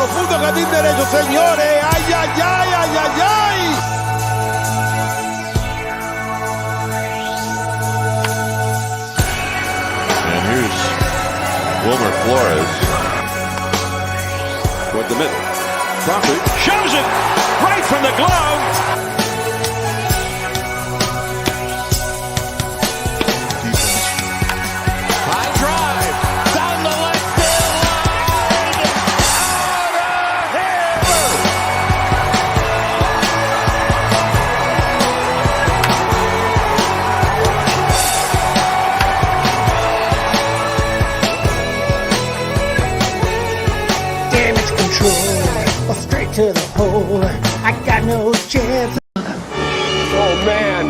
profundo, jardín derecho, señores. ¡Ay, ay, ay, ay, ay, ay! And here's Wilmer Flores toward the middle. Crawford shows it right from the glove. High drive down the left field line. Out of here. Damage control, straight to the hole. I got no chance. Oh man.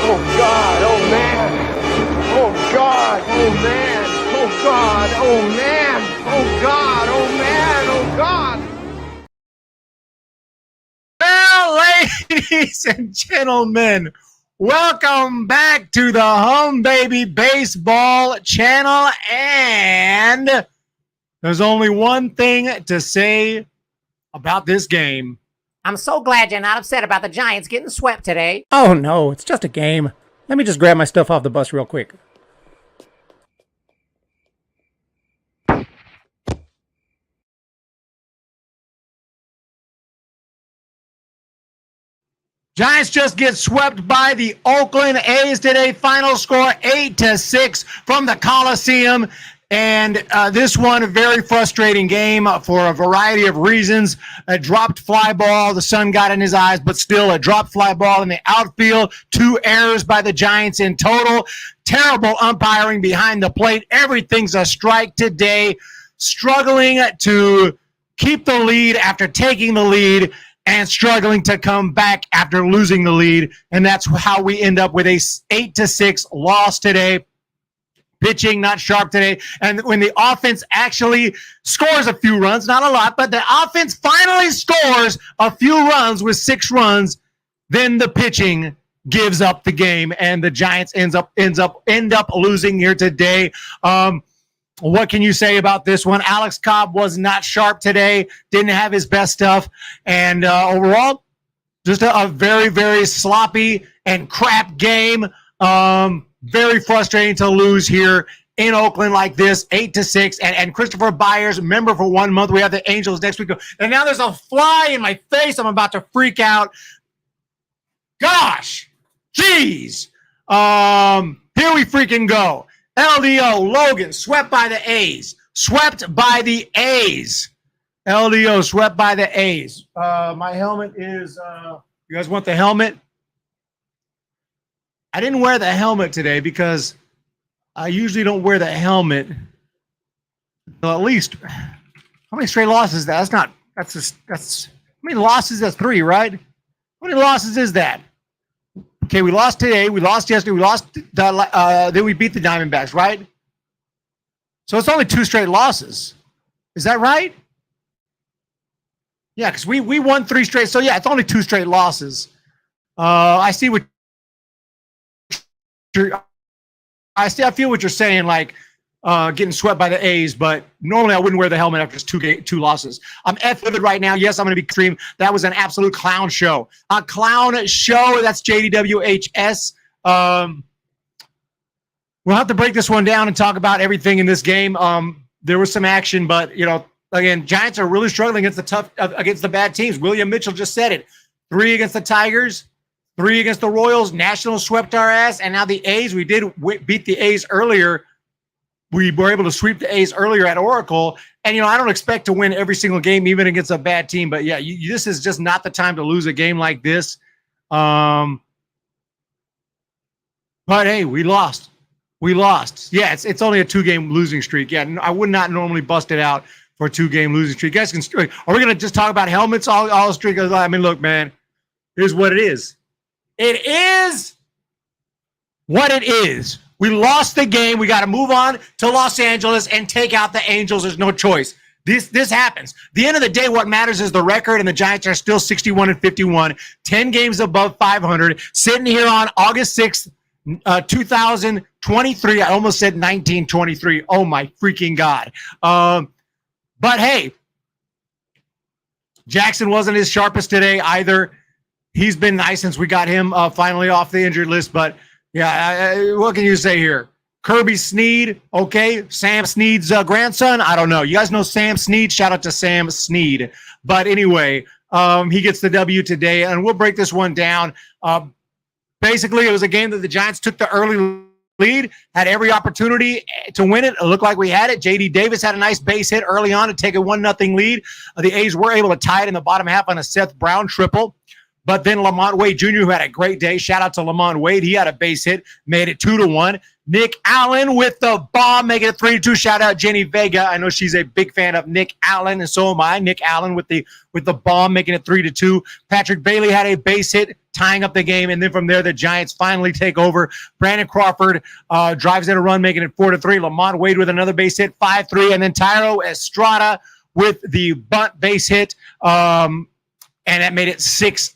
Oh God. Oh man. Oh God. Oh man. Oh God. Oh man. Oh God. Oh man. Oh God. Well, ladies and gentlemen, welcome back to the Humm Baby Baseball channel. And there's only one thing to say about this game. I'm so glad you're not upset about the Giants getting swept today. Oh no, it's just a game. Let me just grab my stuff off the bus real quick. Giants just get swept by the Oakland A's today. Final score 8-6 from the Coliseum. And this one, a very frustrating game for a variety of reasons. A dropped fly ball, the sun got in his eyes, but still a dropped fly ball in the outfield. 2 errors by the Giants in total. Terrible umpiring behind the plate. Everything's a strike today. Struggling to keep the lead after taking the lead and struggling to come back after losing the lead. And that's how we end up with a 8-6 loss today. Pitching not sharp today. And when the offense actually scores a few runs, not a lot, but the offense finally scores a few runs with 6 runs, then the pitching gives up the game and the Giants end up losing here today. What can you say about this one? Alex Cobb was not sharp today, didn't have his best stuff, and overall, just a very, very sloppy and crap game. Very frustrating to lose here in Oakland like this, 8-6. And Christopher Byers, member for 1 month. We have the Angels next week. And now there's a fly in my face. I'm about to freak out. Gosh, jeez. Here we freaking go. LDO, Logan, swept by the A's. Swept by the A's. LDO, swept by the A's. My helmet is, you guys want the helmet? I didn't wear the helmet today because I usually don't wear the helmet. Well, at least, how many straight losses is that? That's how many losses? That's 3, right? How many losses is that? Okay, we lost today. We lost yesterday. We lost, then we beat the Diamondbacks, right? So it's only 2 straight losses. Is that right? Yeah, because we won 3 straight. So yeah, it's only 2 straight losses. I see what I feel what you're saying, like getting swept by the A's, but normally I wouldn't wear the helmet after just 2 losses. I'm livid right now. Yes, I'm going to be extreme. That was an absolute clown show. A clown show. That's JDWHS. We'll have to break this one down and talk about everything in this game. There was some action, but again, Giants are really struggling against the bad teams. William Mitchell just said it. 3 against the Tigers. 3 against the Royals. Nationals swept our ass. And now the A's, we did beat the A's earlier. We were able to sweep the A's earlier at Oracle. And, I don't expect to win every single game, even against a bad team. But, yeah, this is just not the time to lose a game like this. But, hey, we lost. We lost. Yeah, it's only a 2-game losing streak. Yeah, I would not normally bust it out for a 2-game losing streak. You guys can – are we going to just talk about helmets all streak? I mean, look, man, here's what it is. It is what it is. We lost the game. We got to move on to Los Angeles and take out the Angels. There's no choice. This happens. At the end of the day, what matters is the record, and the Giants are still 61-51, 10 games above 500, sitting here on August 6th, 2023. I almost said 1923. Oh, my freaking God. But, hey, Jackson wasn't his sharpest today either. He's been nice since we got him finally off the injured list. But, yeah, what can you say here? Kirby Sneed, okay. Sam Sneed's grandson, I don't know. You guys know Sam Sneed? Shout out to Sam Sneed. But anyway, he gets the W today, and we'll break this one down. Basically, it was a game that the Giants took the early lead, had every opportunity to win it. It looked like we had it. J.D. Davis had a nice base hit early on to take a 1-0 lead. The A's were able to tie it in the bottom half on a Seth Brown triple. But then Lamont Wade Jr., who had a great day. Shout out to Lamont Wade. He had a base hit, made it 2-1. Nick Allen with the bomb, making it 3-2. Shout out Jenny Vega. I know she's a big fan of Nick Allen, and so am I. Nick Allen with the bomb, making it 3-2. Patrick Bailey had a base hit, tying up the game, and then from there the Giants finally take over. Brandon Crawford drives in a run, making it 4-3. Lamont Wade with another base hit, 5-3, and then Tyro Estrada with the bunt base hit, and that made it 6-3.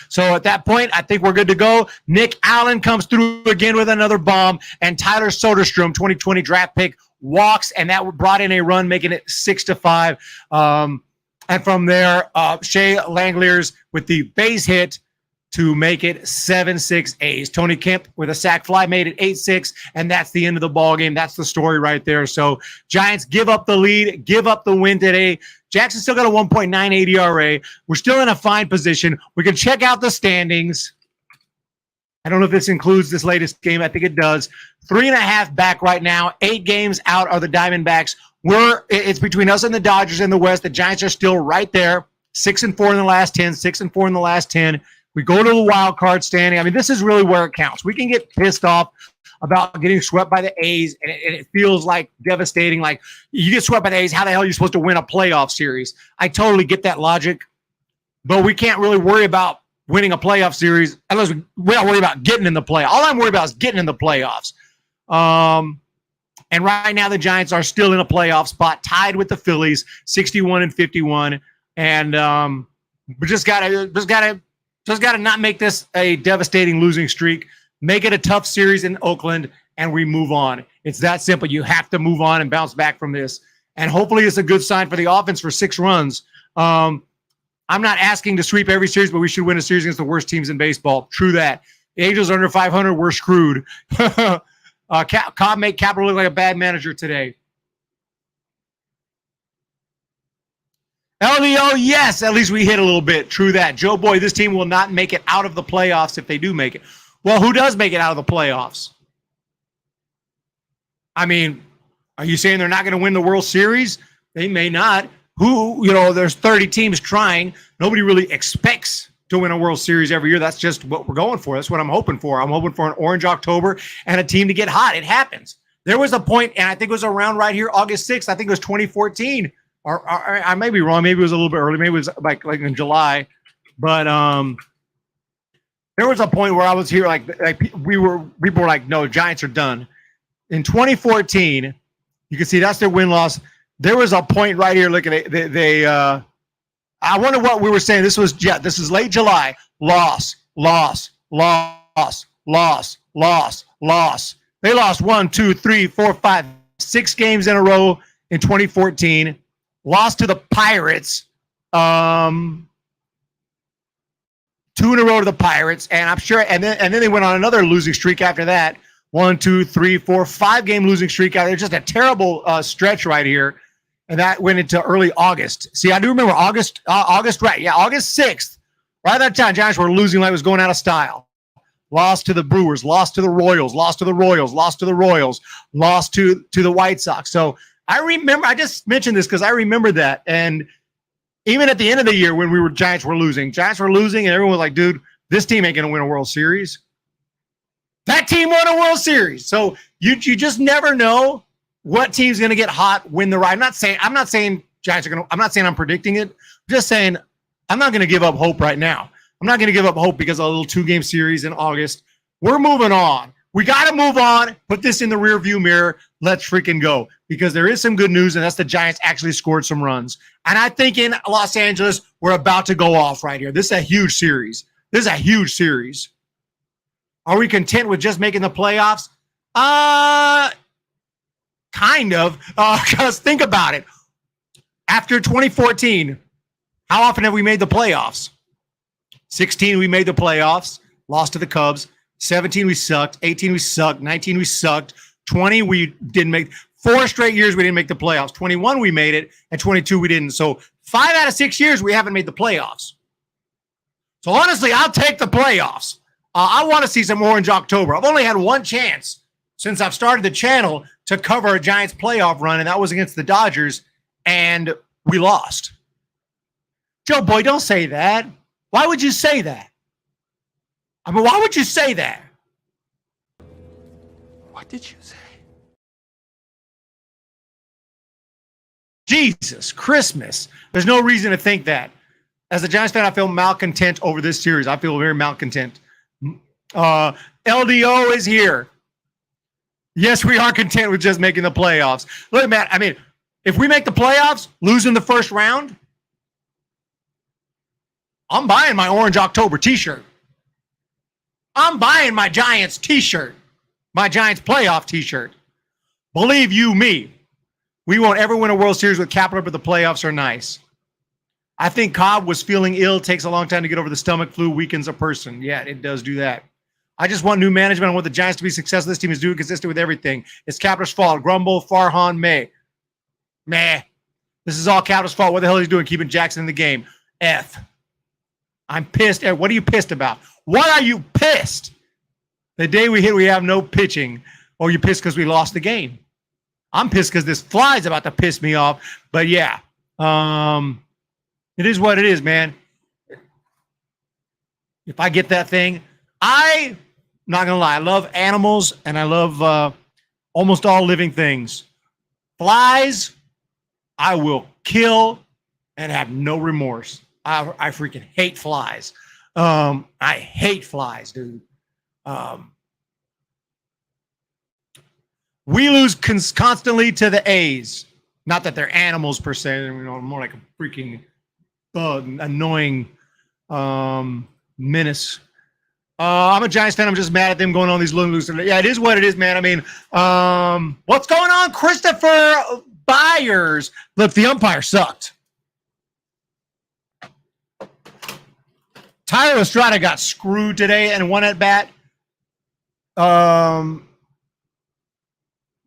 So at that point, I think we're good to go. Nick Allen comes through again with another bomb, and Tyler Soderstrom, 2020 draft pick, walks, and that brought in a run, making it 6-5. And from there, Shea Langoliers with the base hit to make it 7-6 A's. Tony Kemp with a sac fly made it 8-6, and that's the end of the ball game. That's the story right there. So Giants give up the lead, give up the win today. Jackson still got a 1.98 ERA. We're still in a fine position. We can check out the standings. I don't know if this includes this latest game. I think it does. 3.5 back right now. 8 games out are the Diamondbacks. It's between us and the Dodgers in the West. The Giants are still right there. 6-4 in the last 10. 6-4 in the last 10. We go to the wild card standing. I mean, this is really where it counts. We can get pissed off about getting swept by the A's, and it feels like devastating. Like, you get swept by the A's, how the hell are you supposed to win a playoff series? I totally get that logic, but we can't really worry about winning a playoff series unless we're not worried about getting in the playoffs. All I'm worried about is getting in the playoffs. And right now the Giants are still in a playoff spot, tied with the Phillies, 61-51, and we just gotta not make this a devastating losing streak. Make it a tough series in Oakland, and we move on. It's that simple. You have to move on and bounce back from this. And hopefully it's a good sign for the offense for 6 runs. I'm not asking to sweep every series, but we should win a series against the worst teams in baseball. True that. The Angels are under 500. We're screwed. Cobb made Capper look like a bad manager today. LDO, yes, at least we hit a little bit. True that. Joe Boy, this team will not make it out of the playoffs if they do make it. Well, who does make it out of the playoffs? I mean, are you saying they're not going to win the World Series? They may not. There's 30 teams trying. Nobody really expects to win a World Series every year. That's just what we're going for. That's what I'm hoping for. I'm hoping for an orange October and a team to get hot. It happens. There was a point, and I think it was around right here, August 6th. I think it was 2014. Or I may be wrong. Maybe it was a little bit early. Maybe it was like in July. But there was a point where I was here, people were like, no, Giants are done. In 2014, you can see that's their win-loss. There was a point right here. Look at it. I wonder what we were saying. This is late July. Loss. They lost 1, 2, 3, 4, 5, 6 games in a row in 2014. Lost to the Pirates. 2 in a row to the Pirates, and I'm sure, and then they went on another losing streak after that. 1, 2, 3, 4, 5-game losing streak out there. Just a terrible stretch right here, and that went into early August. See, I do remember August, right? Yeah, August 6th. Right at that time, Giants were losing like it was going out of style. Lost to the Brewers, lost to the Royals, lost to the Royals, lost to the Royals, lost to the White Sox. So I remember. I just mentioned this because I remember that, and even at the end of the year when Giants were losing, and everyone was like, dude, this team ain't going to win a World Series. That team won a World Series. So you just never know what team's going to get hot, win the ride. I'm not saying Giants are going to, I'm not saying I'm predicting it. I'm just saying I'm not going to give up hope right now. I'm not going to give up hope because of a little 2-game series in August. We're moving on. We got to move on. Put this in the rearview mirror. Let's freaking go. Because there is some good news, and that's the Giants actually scored some runs. And I think in Los Angeles, we're about to go off right here. This is a huge series. Are we content with just making the playoffs? Kind of. Because think about it. After 2014, How often have we made the playoffs? 16, we made the playoffs, lost to the Cubs. 17, we sucked. 18, we sucked. 19, we sucked. 20, we didn't make. 4 straight years we didn't make the playoffs. 21, we made it, and 22, we didn't. So 5 out of 6 years we haven't made the playoffs. So honestly, I'll take the playoffs. I want to see some Orange October. I've only had one chance since I've started the channel to cover a Giants playoff run, and that was against the Dodgers, and we lost. Joe Boy, don't say that. Why would you say that? I mean, why would you say that? What did you say? Jesus, Christmas. There's no reason to think that. As a Giants fan, I feel malcontent over this series. I feel very malcontent. LDO is here. Yes, we are content with just making the playoffs. Look, man, I mean, if we make the playoffs, losing the first round, I'm buying my Orange October t-shirt. I'm buying my Giants t-shirt, my Giants playoff t-shirt. Believe you me, we won't ever win a World Series with capital, but the playoffs are nice. I think Cobb was feeling ill, takes a long time to get over the stomach flu, weakens a person. Yeah, it does do that. I just want new management. I want the Giants to be successful. This team is doing consistent with everything. It's Capitals' fault. Grumble, Farhan, May. Meh. This is all Capitals' fault. What the hell is he doing keeping Jackson in the game? F. I'm pissed. What are you pissed about? What are you pissed? The day we hit, we have no pitching. Or you pissed because we lost the game? I'm pissed because this fly's about to piss me off. But yeah, it is what it is, man. If I get that thing, I'm not going to lie. I love animals and I love almost all living things. Flies, I will kill and have no remorse. I freaking hate flies. I hate flies, dude. We lose constantly to the A's. Not that they're animals per se. They're, more like a freaking annoying menace. I'm a Giants fan. I'm just mad at them going on these loose. Yeah, it is what it is, man. I mean, what's going on, Christopher Byers? Look, the umpire sucked. Tyler Estrada got screwed today and won at bat.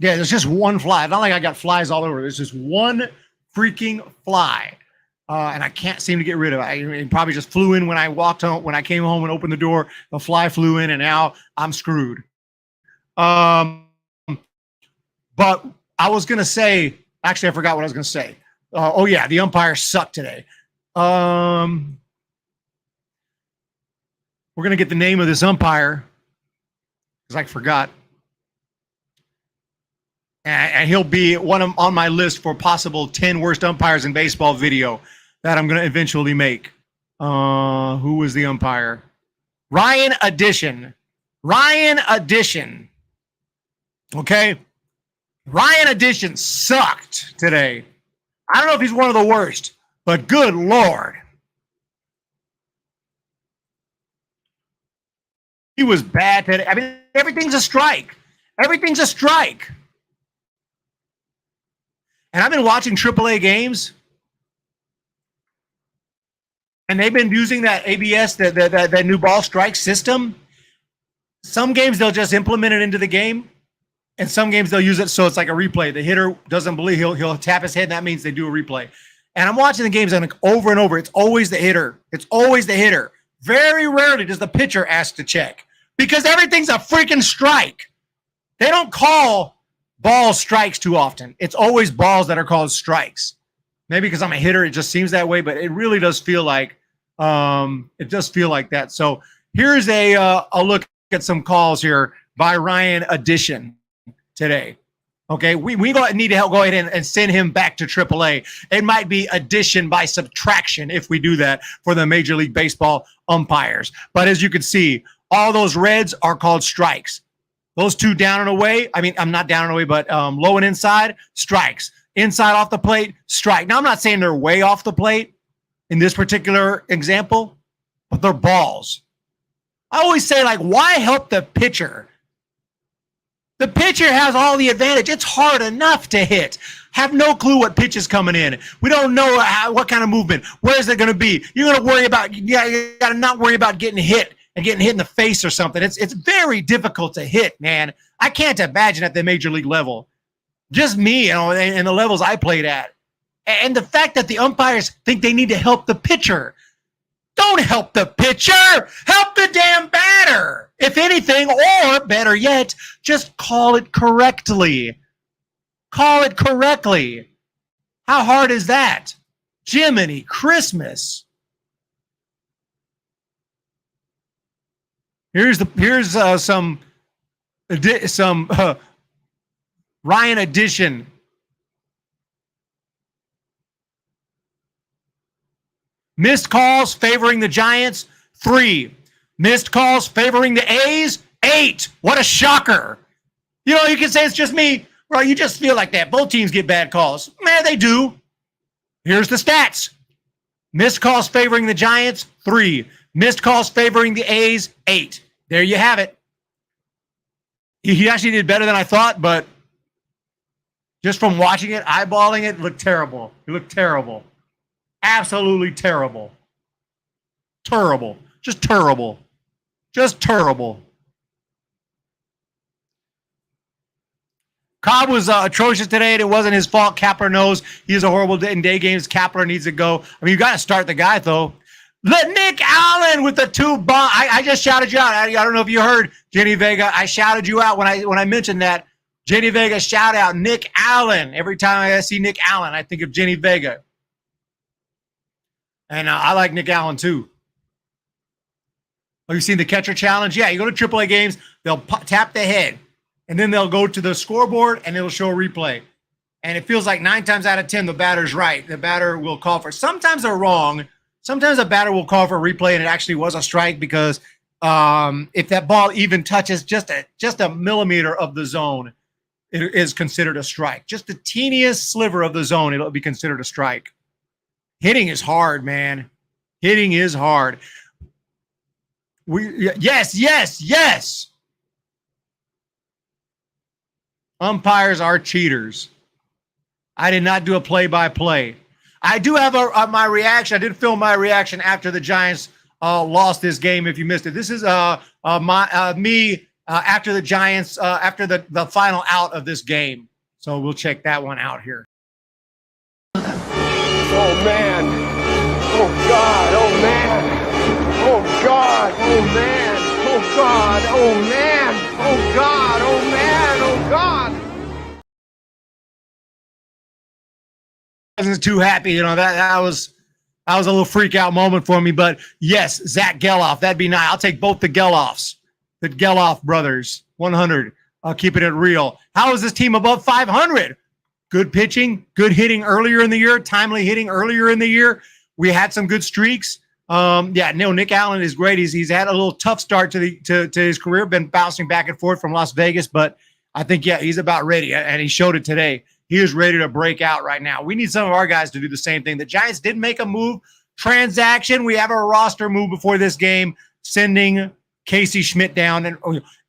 Yeah, there's just one fly. It's not like I got flies all over. There's just one freaking fly. And I can't seem to get rid of it. It probably just flew in when I walked home. When I came home and opened the door, the fly flew in, and now I'm screwed. But I was going to say, actually, I forgot what I was going to say. Oh, yeah, the umpire sucked today. We're going to get the name of this umpire because I forgot. And he'll be on my list for possible 10 worst umpires in baseball video that I'm going to eventually make. Who was the umpire? Ryan Addition. Okay? Ryan Addition sucked today. I don't know if he's one of the worst, but good Lord. He was bad today. I mean, everything's a strike. Everything's a strike. And I've been watching AAA games, and they've been using that ABS, that new ball strike system. Some games they'll just implement it into the game, and some games they'll use it so it's like a replay. The hitter doesn't believe he'll tap his head, and that means they do a replay. And I'm watching the games and over and over, it's always the hitter. It's always the hitter. Very rarely does the pitcher ask to check because everything's a freaking strike. They don't call ball strikes too often. It's always balls that are called strikes. Maybe because I'm a hitter, it just seems that way, but it really does feel like that. So here's a look at some calls here by Ryan Addition today. Okay, we need to go ahead and send him back to AAA. It might be addition by subtraction if we do that for the Major League Baseball umpires. But as you can see, all those reds are called strikes. Those two down and away, I mean, I'm not down and away, but low and inside, strikes. Inside off the plate, strike. Now, I'm not saying they're way off the plate in this particular example, but they're balls. I always say, like, why help the pitcher The pitcher has all the advantage. It's hard enough to hit. Have no clue what pitch is coming in. We don't know what kind of movement. Where is it going to be? You're going to worry about. You got to not worry about getting hit and getting hit in the face or something. It's very difficult to hit, man. I can't imagine at the major league level. Just me, and the levels I played at, and the fact that the umpires think they need to help the pitcher. Don't help the pitcher. Help the damn batter. If anything, or better yet, just call it correctly. Call it correctly. How hard is that? Jiminy Christmas. Here's some Ryan edition. Missed calls favoring the Giants, 3. Missed calls favoring the A's, 8. What a shocker. You can say it's just me. Well, you just feel like that. Both teams get bad calls. Man, they do. Here's the stats. Missed calls favoring the Giants, 3. Missed calls favoring the A's, 8. There you have it. He actually did better than I thought, but just from watching it, eyeballing it, looked terrible. He looked terrible. Absolutely terrible. Terrible. Just terrible. Just terrible. Cobb was atrocious today, and it wasn't his fault. Kapler knows he is a horrible day in day games. Kapler needs to go. I mean, you got to start the guy, though. Let Nick Allen with the 2 bomb. I just shouted you out. I don't know if you heard, Jenny Vega. I shouted you out when I mentioned that. Jenny Vega, shout out Nick Allen. Every time I see Nick Allen, I think of Jenny Vega. And I like Nick Allen, too. Oh, you seen the catcher challenge? Yeah, you go to AAA games, they'll tap the head, and then they'll go to the scoreboard, and it'll show a replay. And it feels like 9 times out of 10, the batter's right. The batter will call for. Sometimes they're wrong. Sometimes a batter will call for a replay, and it actually was a strike because if that ball even touches just a millimeter of the zone, it is considered a strike. Just the teeniest sliver of the zone, it'll be considered a strike. Hitting is hard, man. Hitting is hard. Yes. Umpires are cheaters. I did not do a play-by-play. I do have my reaction. I did film my reaction after the Giants lost this game. If you missed it, this is me after the Giants after the final out of this game. So we'll check that one out here. Oh man. Oh God. Oh man. Oh God. Oh man. Oh God. Oh man. Oh God. Oh man. Oh God. I wasn't too happy, that was a little freak out moment for me. But yes, Zach Geloff, that'd be nice. I'll take both the Geloffs, the Geloff brothers, 100. Keeping it real. How is this team above 500? Good pitching, good hitting earlier in the year, timely hitting earlier in the year. We had some good streaks. Nick Allen is great. He's had a little tough start to his career, been bouncing back and forth from Las Vegas, but I think, he's about ready, and he showed it today. He is ready to break out right now. We need some of our guys to do the same thing. The Giants did make a move transaction. We have a roster move before this game, sending Casey Schmidt down. And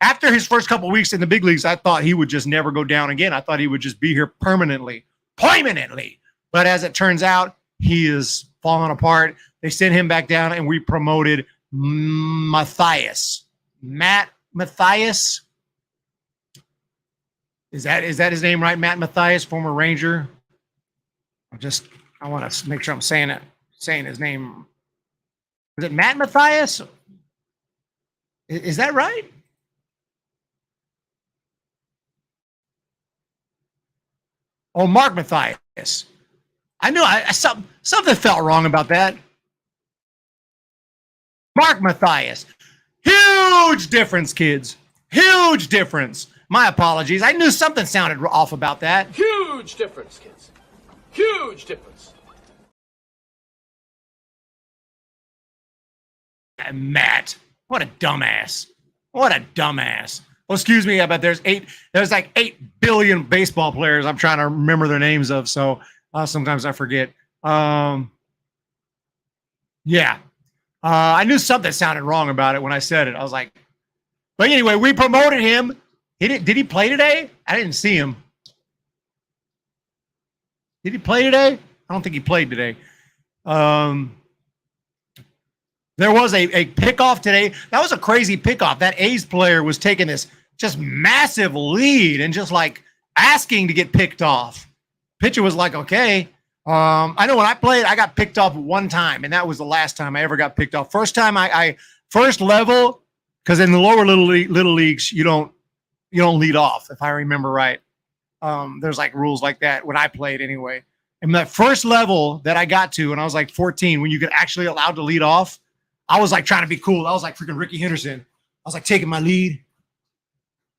after his first couple of weeks in the big leagues, I thought he would just never go down again. I thought he would just be here permanently. But as it turns out, he is falling apart. They sent him back down, and we promoted Matthias. Matt Matthias. Is that his name, right? Matt Matthias, former Ranger. I want to make sure I'm saying his name. Is it Matt Matthias? Is that right? Oh, Mark Matthias. I knew something felt wrong about that. Mark Matthias. Huge difference, kids. Huge difference. My apologies. I knew something sounded off about that. Huge difference, kids. Huge difference. Matt. What a dumbass. What a dumbass. Well, excuse me, but there's like 8 billion baseball players I'm trying to remember their names of, so sometimes I forget. I knew something sounded wrong about it when I said it. I was like, but anyway, we promoted him. Did he play today? I didn't see him. Did he play today? I don't think he played today. There was a pickoff today. That was a crazy pickoff. That A's player was taking this just massive lead and just like asking to get picked off. Pitcher was like, okay. I know when I played, I got picked off one time, and that was the last time I ever got picked off. First time I first level, because in the lower little leagues, you don't lead off, if I remember right. There's like rules like that when I played anyway. And that first level that I got to when I was like 14, when you could actually allowed to lead off, I was like trying to be cool. I was like freaking Ricky Henderson. I was like taking my lead.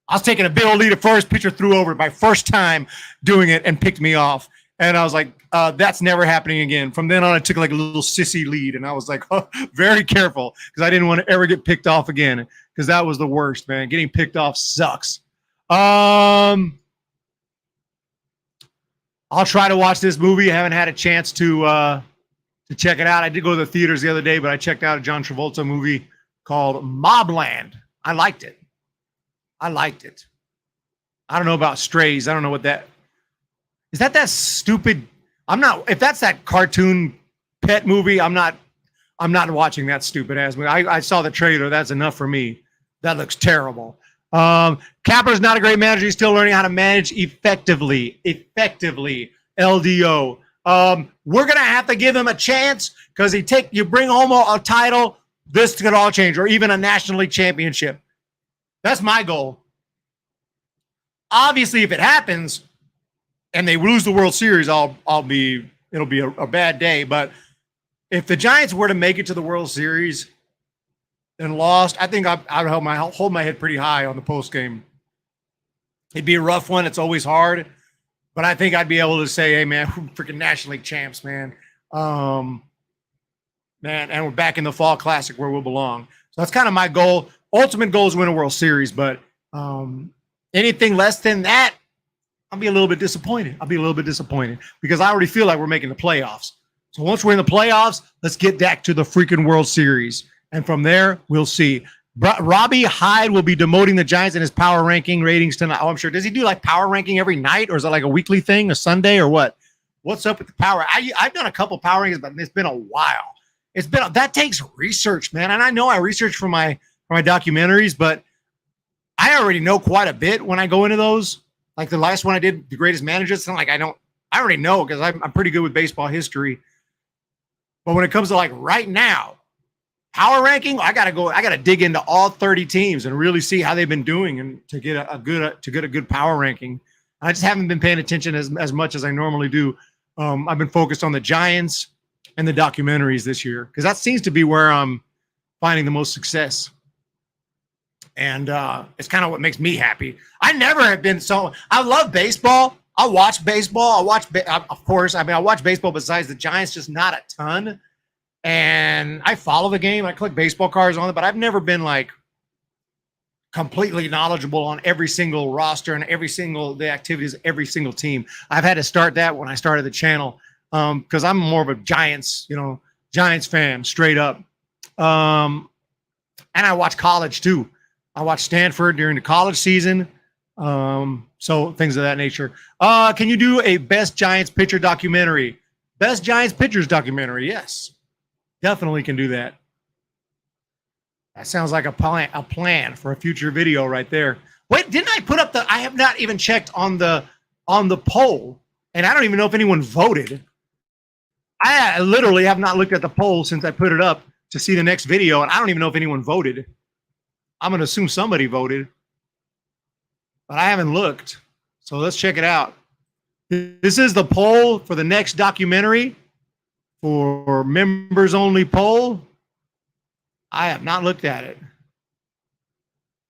I was taking a big old lead at first. Pitcher threw over my first time doing it and picked me off. And I was like, that's never happening again. From then on, I took like a little sissy lead. And I was like, oh, very careful, because I didn't want to ever get picked off again, because that was the worst, man. Getting picked off sucks. I'll try to watch this movie. I haven't had a chance to check it out. I did go to the theaters the other day, but I checked out a John Travolta movie called Mobland. I liked it. I don't know about Strays. I don't know what that is. That stupid. If that's that cartoon pet movie, I'm not watching that stupid ass movie. I saw the trailer. That's enough for me. That looks terrible. Kapler's not a great manager. He's still learning how to manage effectively. LDO. We're gonna have to give him a chance, because you bring home a title, this could all change, or even a National League championship. That's my goal. Obviously, if it happens and they lose the World Series, it'll be a bad day. But if the Giants were to make it to the World Series and lost, I think I'd hold my head pretty high on the post game. It'd be a rough one. It's always hard. But I think I'd be able to say, hey, man, we're freaking National League champs, man. Man, and we're back in the Fall Classic where we'll belong. So that's kind of my goal. Ultimate goal is win a World Series. But anything less than that, I'll be a little bit disappointed. Because I already feel like we're making the playoffs. So once we're in the playoffs, let's get back to the freaking World Series. And from there, we'll see. Robbie Hyde will be demoting the Giants in his power ranking ratings tonight. Oh, I'm sure. Does he do like power ranking every night, or is it like a weekly thing, a Sunday, or what? What's up with the power? I've done a couple power rankings, but it's been a while. That takes research, man. And I know I research for my documentaries, but I already know quite a bit when I go into those. Like the last one I did, The Greatest Managers. It's not like I already know, because I'm pretty good with baseball history. But when it comes to like right now, power ranking, I got to dig into all 30 teams and really see how they've been doing, and to get a good power ranking. I just haven't been paying attention as much as I normally do. I've been focused on the Giants and the documentaries this year, because that seems to be where I'm finding the most success. And it's kind of what makes me happy. I never have been I love baseball. I watch baseball. Of course, I watch baseball besides the Giants, just not a ton. And I follow the game. I collect baseball cards on it, but I've never been like completely knowledgeable on every single roster and the activities of every single team. I've had to start that when I started the channel, because I'm more of a Giants fan, straight up. And I watch college too. I watch Stanford during the college season. So things of that nature. Can you do a best Giants pitcher documentary? Best Giants pitchers documentary? Yes. Definitely can do that. That sounds like a plan for a future video right there. Wait, didn't I put up I have not even checked on the poll, and I don't even know if anyone voted. I literally have not looked at the poll since I put it up to see the next video, and I don't even know if anyone voted. I'm going to assume somebody voted, but I haven't looked. So let's check it out. This is the poll for the next documentary. For members only poll, I have not looked at it.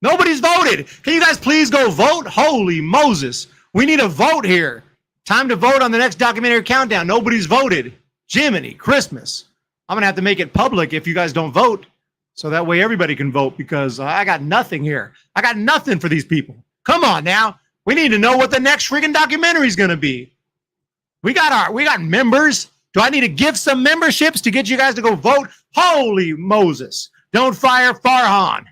Nobody's voted. Can you guys please go vote? Holy Moses. We need a vote here. Time to vote on the next documentary countdown. Nobody's voted. Jiminy Christmas. I'm going to have to make it public if you guys don't vote, so that way everybody can vote, because I got nothing here. I got nothing for these people. Come on now. We need to know what the next freaking documentary is going to be. We got members. Do I need to give some memberships to get you guys to go vote? Holy Moses. Don't fire Farhan.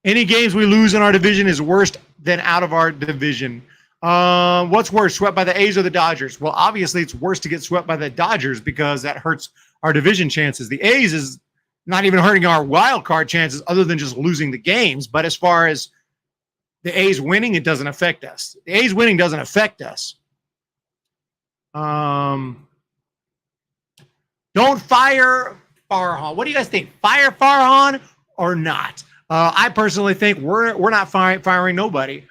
Any games we lose in our division is worse than out of our division. What's worse, swept by the A's or the Dodgers? Well, obviously it's worse to get swept by the Dodgers because that hurts our division chances. The A's is not even hurting our wild card chances other than just losing the games. But as far as the A's winning, it doesn't affect us. The A's winning doesn't affect us. Don't fire Farhan. What do you guys think? Fire Farhan or not? I personally think we're not firing nobody.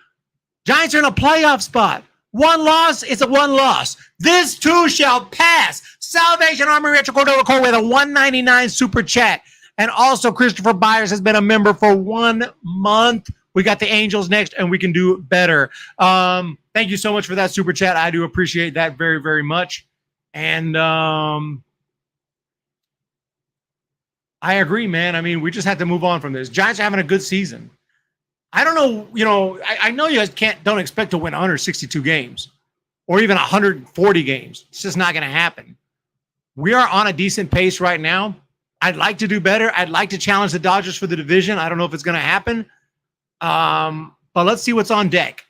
Giants are in a playoff spot. One loss is a one loss. This too shall pass. Salvation Army Retro Cordova Core with a $1.99 super chat. And also Christopher Byers has been a member for 1 month. We got the Angels next, and we can do better. Thank you so much for that super chat. I do appreciate that very, very much. And I agree, man. I mean, we just have to move on from this. Giants are having a good season. I don't know, I know you guys don't expect to win 162 games or even 140 games. It's just not going to happen. We are on a decent pace right now. I'd like to do better. I'd like to challenge the Dodgers for the division. I don't know if it's going to happen. But let's see what's on deck.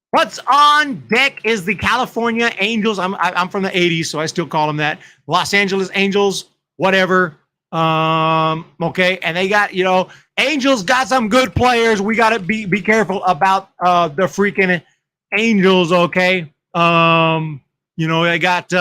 What's on deck is the California Angels. I'm from the 80s, so I still call them that. Los Angeles Angels, whatever. Okay, and they got, Angels got some good players. We got to be careful about the freaking Angels, okay? They got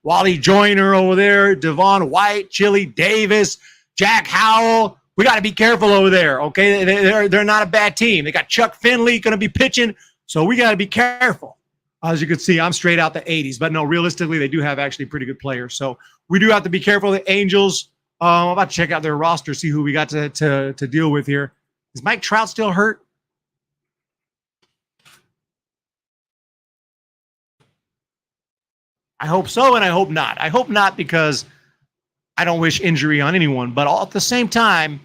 Wally Joyner over there, Devon White, Chili Davis, Jack Howell. We got to be careful over there, okay? They're not a bad team. They got Chuck Finley going to be pitching, so we got to be careful. As you can see, I'm straight out the 80s, but no, realistically, they do have actually pretty good players. So we do have to be careful. The Angels, I'm about to check out their roster, see who we got to deal with here. Is Mike Trout still hurt? I hope so, and I hope not. I hope not because I don't wish injury on anyone. But all at the same time,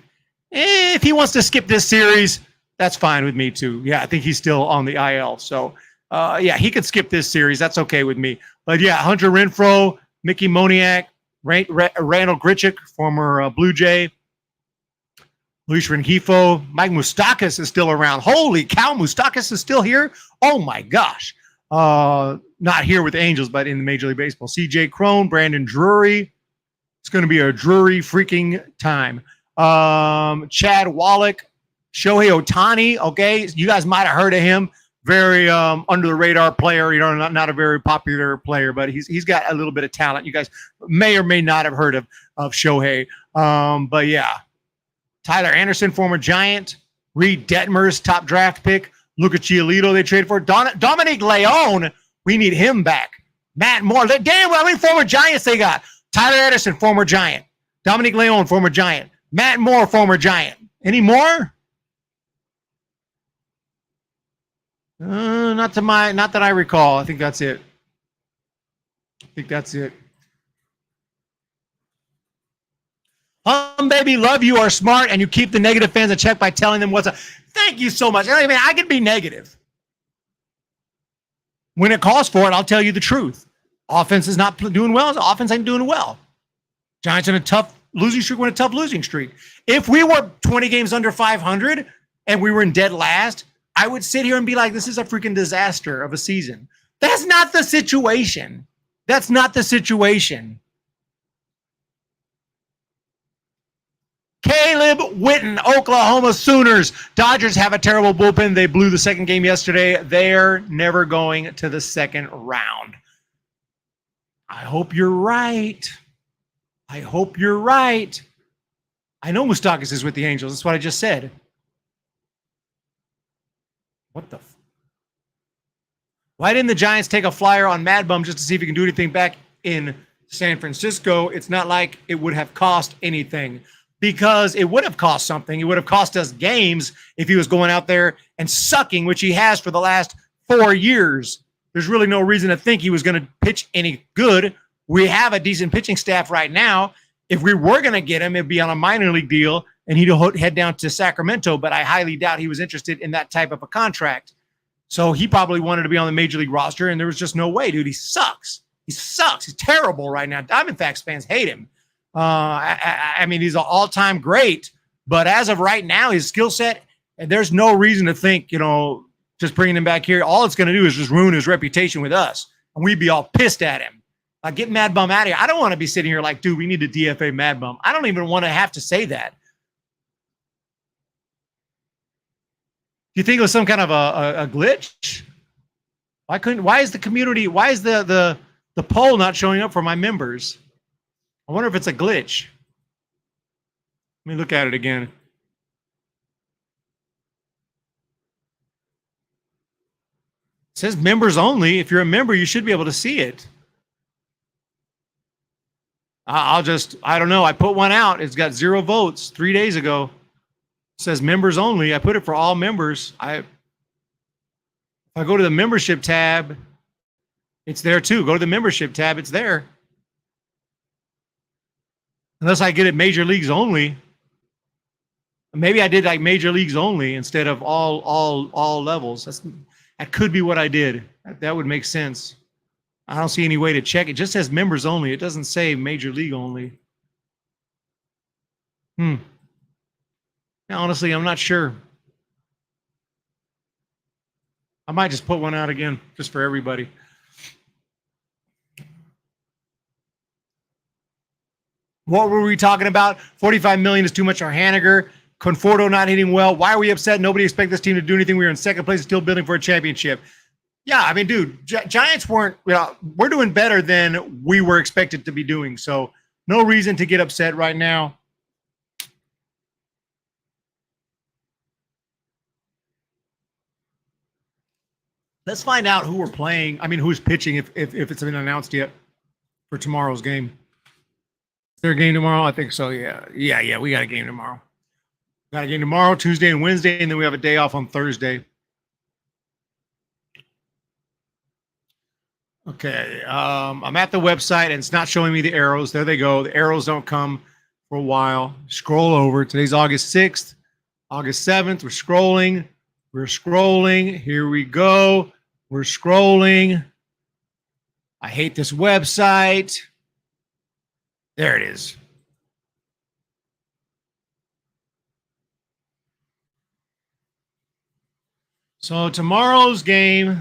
if he wants to skip this series, that's fine with me too. Yeah, I think he's still on the IL. So, yeah, he could skip this series. That's okay with me. But, yeah, Hunter Renfroe, Mickey Moniak, Randall Grichuk, former Blue Jay, Luis Rengifo, Mike Moustakas is still around. Holy cow, Moustakas is still here? Oh, my gosh. Not here with the Angels, but in the Major League Baseball. C.J. Cron, Brandon Drury. It's going to be a Drury freaking time. Chad Wallach, Shohei Ohtani. Okay, you guys might have heard of him. Very under the radar player. Not a very popular player, but he's got a little bit of talent. You guys may or may not have heard of Shohei. But yeah, Tyler Anderson, former Giant. Reed Detmers, top draft pick. Luca Giolito, they traded for. Dominic Leone, we need him back. Matt Moore, damn, how many former Giants they got? Tyler Anderson, former Giant. Dominic Leone, former Giant. Matt Moore, former Giant. Any more? Not that I recall. I think that's it. Baby, love you, are smart, and you keep the negative fans in check by telling them what's up. Thank you so much. I mean, I can be negative. When it calls for it, I'll tell you the truth. Offense is not doing well. Offense ain't doing well. Giants in a tough losing streak. We're in a tough losing streak. If we were 20 games under 500 and we were in dead last, I would sit here and be like, this is a freaking disaster of a season. That's not the situation. That's not the situation. Caleb Witten, Oklahoma Sooners. Dodgers have a terrible bullpen. They blew the second game yesterday. They're never going to the second round. I hope you're right. I hope you're right. I know Moustakas is with the Angels. That's what I just said. What the? Why didn't the Giants take a flyer on Mad Bum just to see if he can do anything back in San Francisco? It's not like it would have cost anything. Because it would have cost something. It would have cost us games if he was going out there and sucking, which he has for the last 4 years. There's really no reason to think he was going to pitch any good. We have a decent pitching staff right now. If we were going to get him, it'd be on a minor league deal, and he'd head down to Sacramento, but I highly doubt he was interested in that type of a contract. So he probably wanted to be on the major league roster, and there was just no way, dude. He sucks. He sucks. He's terrible right now. Diamondbacks fans hate him. I mean, he's an all-time great, but as of right now, his skill set, and there's no reason to think, just bringing him back here, all it's going to do is just ruin his reputation with us, and we'd be all pissed at him. Get Mad Bum out of here. I don't want to be sitting here like, dude, we need to DFA Mad Bum. I don't even want to have to say that. Do you think it was some kind of a glitch? Why is the community, why is the poll not showing up for my members? I wonder if it's a glitch. Let me look at it again. It says members only. If you're a member, you should be able to see it. I don't know. I put one out. It's got 0 votes 3 days ago. It says members only. I put it for all members. If I go to the membership tab, it's there too. Go to the membership tab. It's there. Unless I get it major leagues only. Maybe I did like major leagues only instead of all levels. That could be what I did. That would make sense. I don't see any way to check. It just says members only. It doesn't say major league only. Now, honestly, I'm not sure. I might just put one out again just for everybody. What were we talking about? $45 million is too much for Haniger. Conforto not hitting well. Why are we upset? Nobody expected this team to do anything. We were in second place, still building for a championship. Yeah, I mean, dude, Giants weren't, we're doing better than we were expected to be doing. So no reason to get upset right now. Let's find out who we're playing. I mean, who's pitching if it's been announced yet for tomorrow's game. Is there a game tomorrow? I think so, yeah. Yeah, we got a game tomorrow. Got a game tomorrow, Tuesday and Wednesday, and then we have a day off on Thursday. Okay, I'm at the website, and it's not showing me the arrows. There they go. The arrows don't come for a while. Scroll over. Today's August 6th, August 7th. We're scrolling. We're scrolling. Here we go. We're scrolling. I hate this website. There it is. So tomorrow's game,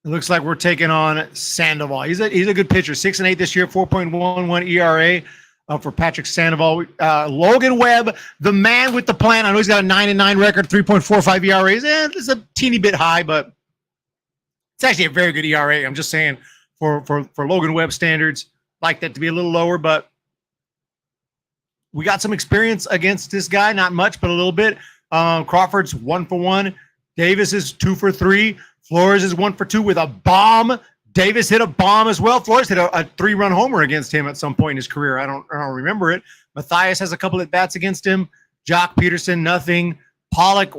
it looks like we're taking on Sandoval. He's a good pitcher. 6-8 this year, 4.11 ERA for Patrick Sandoval. Logan Webb, the man with the plan. I know he's got a 9-9 record, 3.45 ERAs. It's a teeny bit high, but it's actually a very good ERA. I'm just saying for Logan Webb standards, like that to be a little lower, but we got some experience against this guy. Not much, but a little bit. Crawford's 1-for-1. Davis is 2-for-3. Flores is 1-for-2 with a bomb. Davis hit a bomb as well. Flores hit a 3-run homer against him at some point in his career. I don't remember it. Matthias has a couple at bats against him. Jock Peterson, nothing. Pollock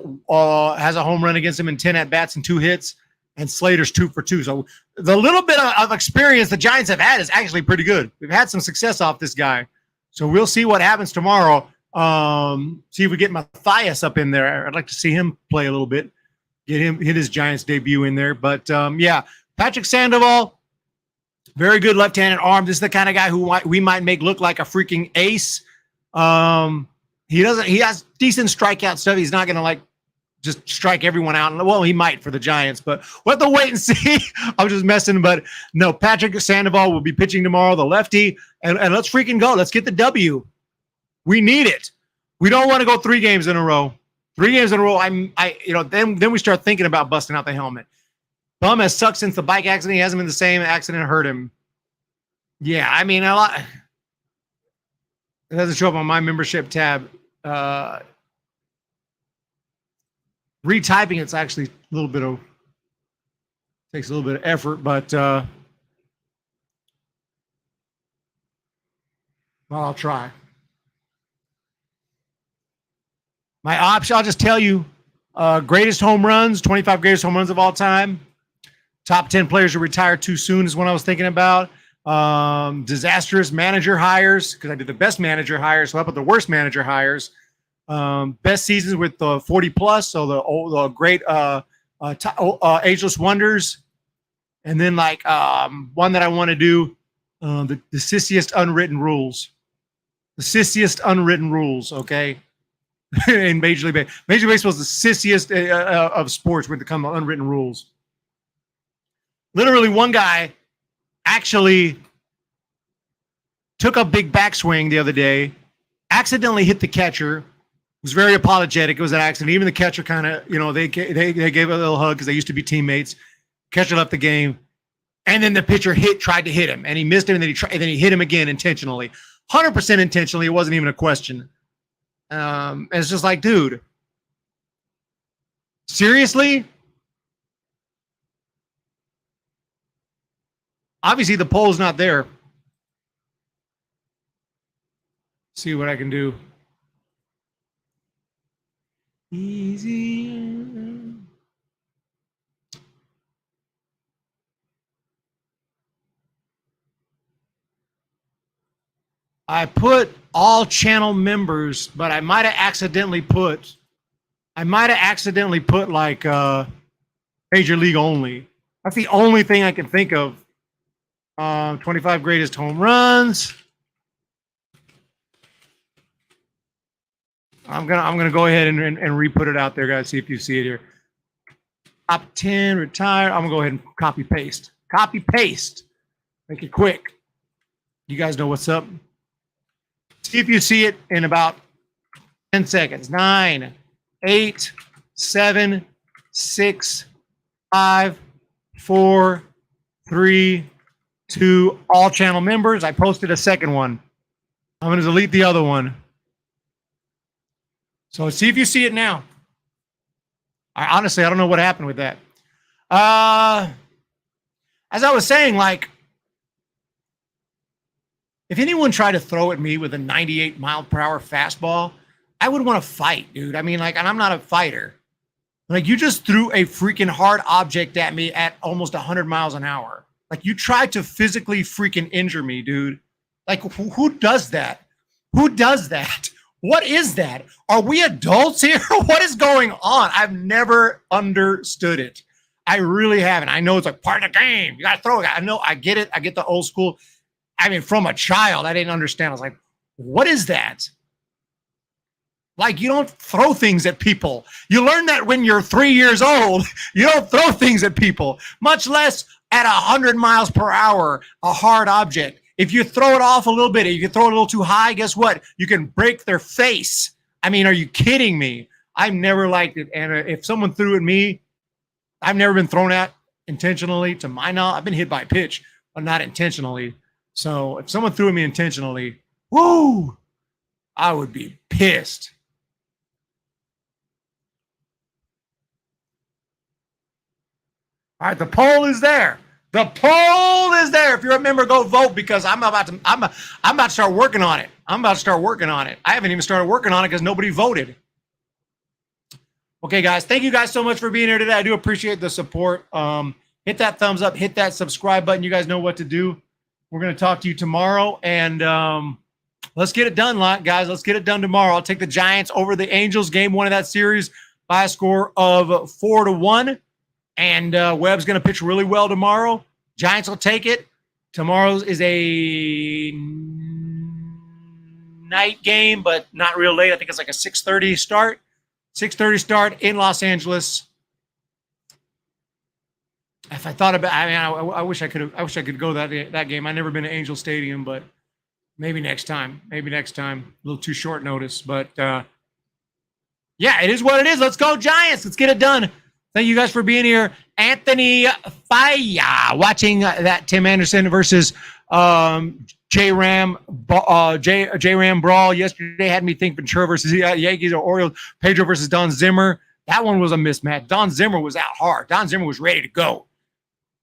has a home run against him in 10 at bats and 2 hits. And Slater's 2-for-2. So the little bit of experience the Giants have had is actually pretty good. We've had some success off this guy. So we'll see what happens tomorrow. See if we get Matthias up in there. I'd like to see him play a little bit. Hit his Giants debut in there. But yeah, Patrick Sandoval, very good left-handed arm. This is the kind of guy who we might make look like a freaking ace. He has decent strikeout stuff. He's not going to just strike everyone out. Well, he might for the Giants, but we'll have to wait and see. I'm just messing, but no, Patrick Sandoval will be pitching tomorrow, the lefty, and let's freaking go. Let's get the W. We need it. We don't want to go 3 games in a row. 3 games in a row, then we start thinking about busting out the helmet. Bum has sucked since the bike accident. He hasn't been the same. Accident hurt him. Yeah, I mean, a lot. It doesn't show up on my membership tab. Retyping it's actually takes a little bit of effort, but well, I'll try. My option, I'll just tell you, greatest home runs, 25 greatest home runs of all time. Top 10 players to retire too soon is what I was thinking about. Disastrous manager hires, because I did the best manager hires, so how about the worst manager hires? Best seasons with the 40 plus, so the great ageless wonders, and then one that I want to do The sissiest unwritten rules. The sissiest unwritten rules, okay? In Major League Baseball. Major League Baseball is the sissiest of sports when it comes to unwritten rules. Literally, one guy actually took a big backswing the other day, accidentally hit the catcher, was very apologetic. It was an accident. Even the catcher kind of, they gave a little hug because they used to be teammates. Catcher left the game. And then the pitcher tried to hit him, and he missed him, and then he hit him again intentionally. 100% intentionally. It wasn't even a question. And it's just like, dude, seriously? Obviously, the poll's not there. See what I can do. Easy. I put all channel members, but I might have accidentally put like Major League only. That's the only thing I can think of. 25 greatest home runs. I'm gonna go ahead and re-put it out there, guys. See if you see it here. Top 10 retired. I'm gonna go ahead and copy paste. Copy paste. Make it quick. You guys know what's up. See if you see it in about 10 seconds. 9, 8, 7, 6, 5, 4, 3, 2. All channel members. I posted a second one. I'm going to delete the other one. So see if you see it now. Honestly, I don't know what happened with that. As I was saying, like, if anyone tried to throw at me with a 98-mile-per-hour fastball, I would want to fight, dude. I mean, like, and I'm not a fighter. Like, you just threw a freaking hard object at me at almost 100 miles an hour. Like, you tried to physically freaking injure me, dude. Like, who does that? Who does that? What is that? Are we adults here? What is going on? I've never understood it. I really haven't. I know it's like part of the game. You got to throw it. I know. I get it. I get the old school. I mean, from a child, I didn't understand. I was like, what is that? Like, you don't throw things at people. You learn that when you're 3 years old. You don't throw things at people, much less at 100 miles per hour, a hard object. If you throw it off a little bit, if you throw it a little too high, guess what? You can break their face. I mean, are you kidding me? I've never liked it. And if someone threw at me, I've never been thrown at intentionally. To my knowledge, I've been hit by a pitch, but not intentionally. So if someone threw at me intentionally, whoo, I would be pissed. All right, the poll is there. The poll is there. If you're a member, go vote because I'm about to start working on it. I haven't even started working on it because nobody voted. Okay, guys, thank you guys so much for being here today. I do appreciate the support. Hit that thumbs up, hit that subscribe button. You guys know what to do. We're going to talk to you tomorrow, and let's get it done, guys. Let's get it done tomorrow. I'll take the Giants over the Angels, game one of that series, by a score of 4-1. And Webb's going to pitch really well tomorrow. Giants will take it. Tomorrow's is a night game, but not real late. I think it's like a 6:30 start. 6:30 start in Los Angeles. If I thought about, I mean, I wish I could. I wish I could go that game. I've never been to Angel Stadium, but maybe next time. Maybe next time. A little too short notice, but yeah, it is what it is. Let's go Giants. Let's get it done. Thank you guys for being here. Anthony Faya watching that Tim Anderson versus J-Ram brawl yesterday had me think Ventura versus Yankees or Orioles, Pedro versus Don Zimmer. That one was a mismatch. Don Zimmer was out hard. Don Zimmer was ready to go.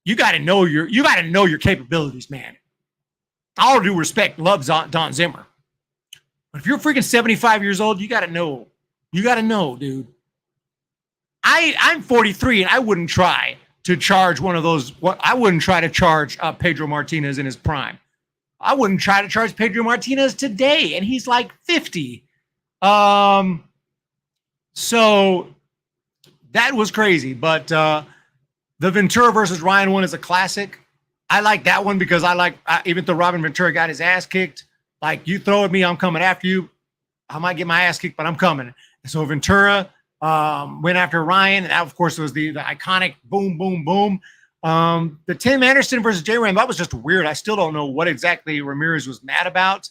You got to know your capabilities, man. All due respect, loves Don Zimmer. But if you're freaking 75 years old, you got to know. You got to know, dude. I'm 43, and I wouldn't try to charge one of those. I wouldn't try to charge Pedro Martinez in his prime. I wouldn't try to charge Pedro Martinez today, and he's like 50. So that was crazy. But the Ventura versus Ryan one is a classic. I like that one because even though Robin Ventura got his ass kicked, like you throw at me, I'm coming after you. I might get my ass kicked, but I'm coming. And so Ventura went after Ryan, and that, of course, was the iconic boom, boom, boom. The Tim Anderson versus J-Ram, that was just weird. I still don't know what exactly Ramirez was mad about.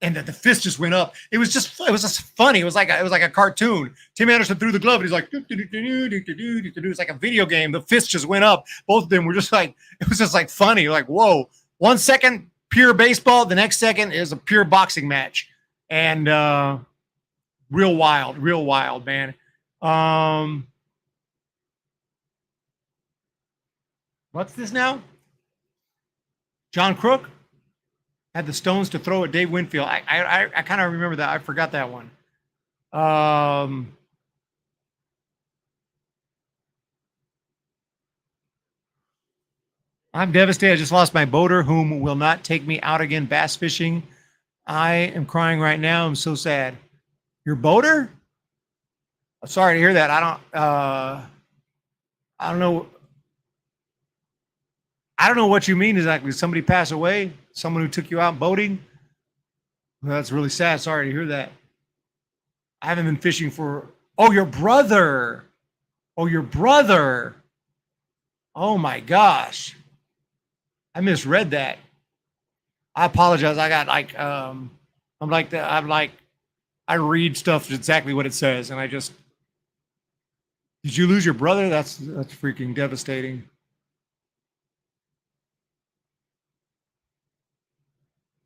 And that the fist just went up. It was just funny. It was like a cartoon. Tim Anderson threw the glove, and he's like, it's like a video game. The fist just went up. Both of them were just like, it was just like funny. Like, whoa. 1 second, pure baseball. The next second is a pure boxing match. And real wild, man. What's this now? John Crook had the stones to throw at Dave Winfield. I kind of remember that. I forgot that one. I'm devastated. I just lost my boater, whom will not take me out again bass fishing. I am crying right now. I'm so sad. Your boater? I'm sorry to hear that. I don't know. I don't know what you mean exactly. Did somebody pass away? Someone who took you out boating? Well, that's really sad. Sorry to hear that. I haven't been fishing for... Oh, your brother. Oh, your brother. Oh, my gosh. I misread that. I apologize. I got like... I read stuff exactly what it says, and I just... Did you lose your brother? That's freaking devastating.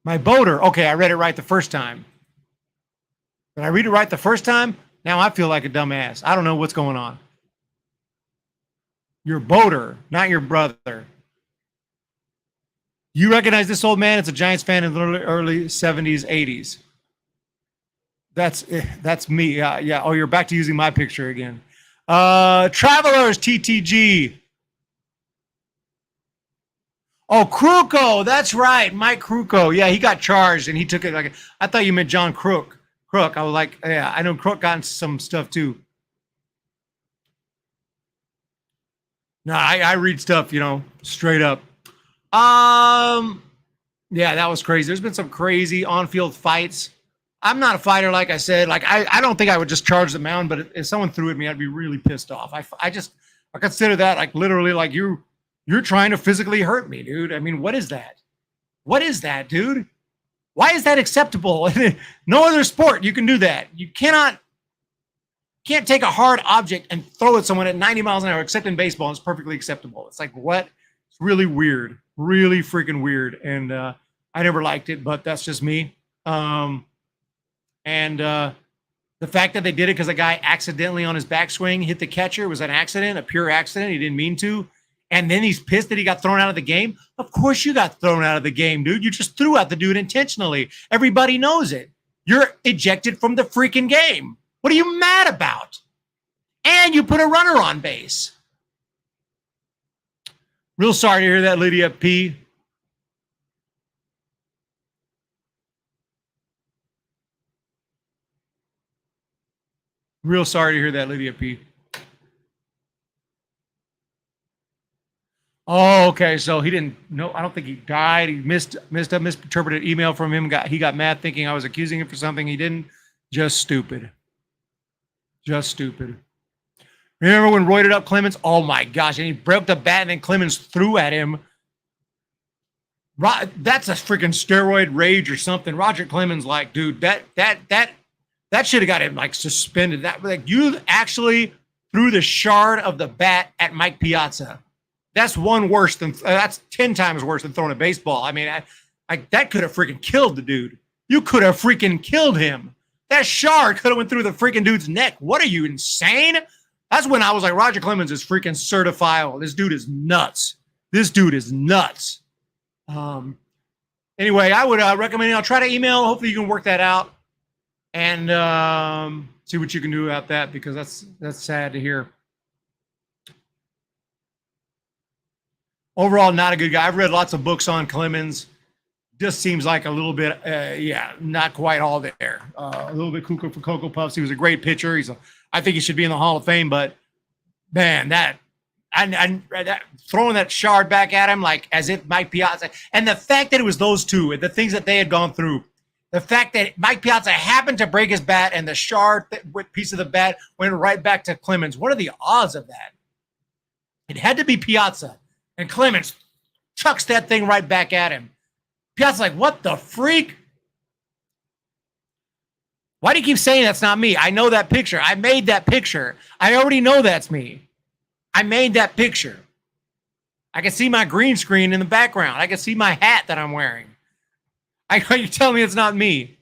My boater. Okay, I read it right the first time. Did I read it right the first time? Now I feel like a dumbass. I don't know what's going on. Your boater, not your brother. You recognize this old man? It's a Giants fan in the early 70s, 80s. That's me. Yeah. Oh, you're back to using my picture again. Travelers, TTG. Oh, Kruko, that's right, Mike Kruko. Yeah, he got charged and he took it like I thought you meant John Crook. I was like, yeah, I know Crook got some stuff too. No, I read stuff, straight up. Yeah, that was crazy. There's been some crazy on-field fights. I'm not a fighter, like I said. Like I don't think I would just charge the mound, but if someone threw at me, I'd be really pissed off. I consider that like literally like you're trying to physically hurt me, dude. I mean, what is that? What is that, dude? Why is that acceptable? No other sport you can do that. You can't take a hard object and throw at someone at 90 miles an hour, except in baseball. It's perfectly acceptable. It's like, what? It's really weird. Really freaking weird. And I never liked it, but that's just me. The fact that they did it because a guy accidentally on his backswing hit the catcher was an accident, a pure accident. He didn't mean to. And then he's pissed that he got thrown out of the game. Of course you got thrown out of the game, dude. You just threw out the dude intentionally. Everybody knows it. You're ejected from the freaking game. What are you mad about? And you put a runner on base. Real sorry to hear that, Lydia P. Real sorry to hear that, Lydia P. Oh, okay. So he didn't know. I don't think he died. He misinterpreted email from him. He got mad thinking I was accusing him for something he didn't. Just stupid. Just stupid. Remember when roided up Clemens? Oh my gosh. And he broke the bat and then Clemens threw at him. That's a freaking steroid rage or something. Roger Clemens, like, dude, that should have got him like suspended. That like you actually threw the shard of the bat at Mike Piazza. That's that's 10 times worse than throwing a baseball. I mean, that could have freaking killed the dude. You could have freaking killed him. That shard could have went through the freaking dude's neck. What are you, insane? That's when I was like, Roger Clemens is freaking certifiable. This dude is nuts. Anyway, I would recommend I'll try to email. Hopefully you can work that out and see what you can do about that, because that's sad to hear. Overall, not a good guy. I've read lots of books on Clemens. Just seems like a little bit, not quite all there. A little bit cuckoo for Cocoa Puffs. He was a great pitcher. I think he should be in the Hall of Fame, but man, that and throwing that shard back at him like as if Mike Piazza. And the fact that it was those two, the things that they had gone through, the fact that Mike Piazza happened to break his bat and the shard piece of the bat went right back to Clemens. What are the odds of that? It had to be Piazza. And Clemens chucks that thing right back at him. Piazza's like, what the freak? Why do you keep saying that's not me? I know that picture. I made that picture. I already know that's me. I made that picture. I can see my green screen in the background. I can see my hat that I'm wearing. You tell me it's not me.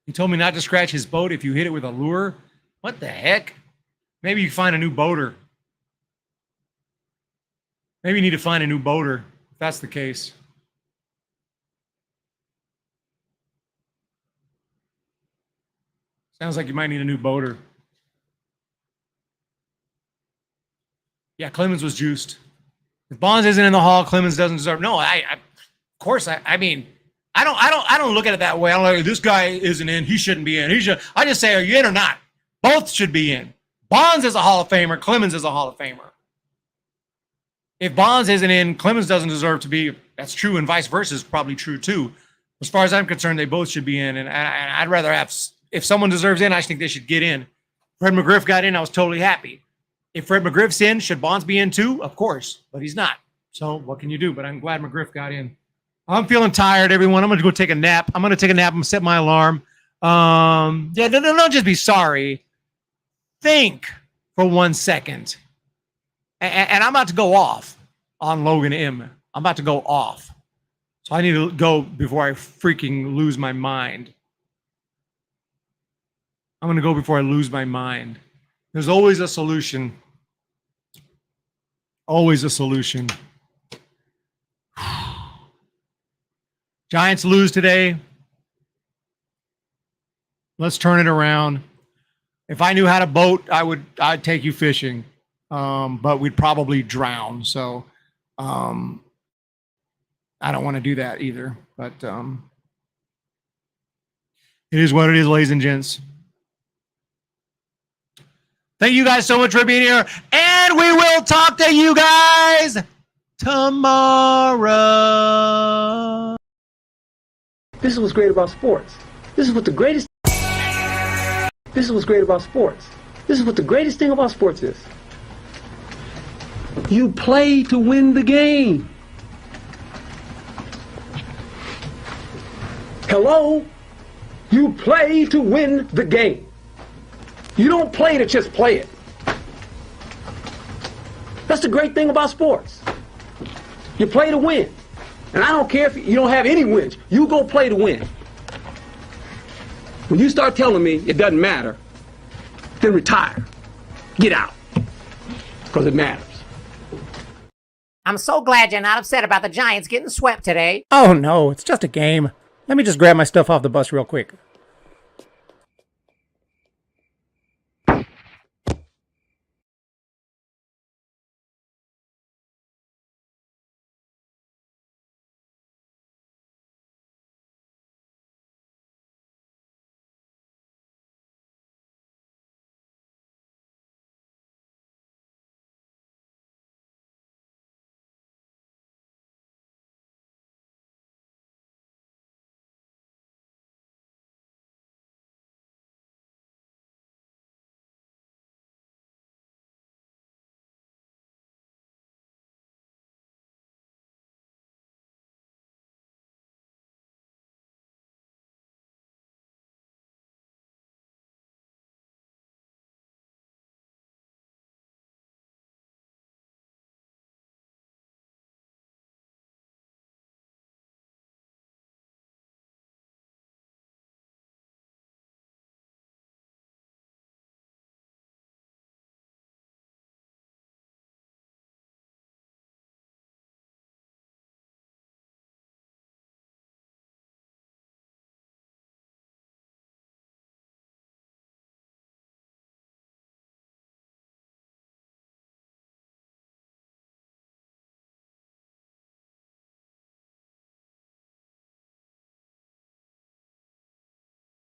He told me not to scratch his boat if you hit it with a lure. What the heck? Maybe you find a new boater. Maybe you need to find a new boater, if that's the case. Sounds like you might need a new boater. Yeah, Clemens was juiced. If Bonds isn't in the Hall, Clemens doesn't deserve. No, of course. I mean, I don't look at it that way. I don't like this guy isn't in. He shouldn't be in. He should. I just say, are you in or not? Both should be in. Bonds is a Hall of Famer. Clemens is a Hall of Famer. If Bonds isn't in, Clemens doesn't deserve to be. That's true, and vice versa is probably true too. As far as I'm concerned, they both should be in, and I'd rather have. If someone deserves in, I think they should get in. Fred McGriff got in. I was totally happy. If Fred McGriff's in, should Bonds be in too? Of course, but he's not. So what can you do? But I'm glad McGriff got in. I'm feeling tired, everyone. I'm going to go take a nap. I'm going to take a nap. I'm going to set my alarm. Yeah, don't just be sorry. Think for 1 second. And I'm about to go off on Logan M. I'm about to go off. So I need to go before I freaking lose my mind. I'm going to go before I lose my mind. There's always a solution. Always a solution. Giants lose today. Let's turn it around. If I knew how to boat, I'd take you fishing. But we'd probably drown. So I don't want to do that either. But it is what it is, ladies and gents. Thank you guys so much for being here. And we will talk to you guys tomorrow. This is what's great about sports. This is what the greatest. This is what's great about sports. This is what the greatest thing about sports is. You play to win the game. Hello? You play to win the game. You don't play to just play it. That's the great thing about sports. You play to win. And I don't care if you don't have any wins. You go play to win. When you start telling me it doesn't matter, then retire. Get out. Because it matters. I'm so glad you're not upset about the Giants getting swept today. Oh no, it's just a game. Let me just grab my stuff off the bus real quick.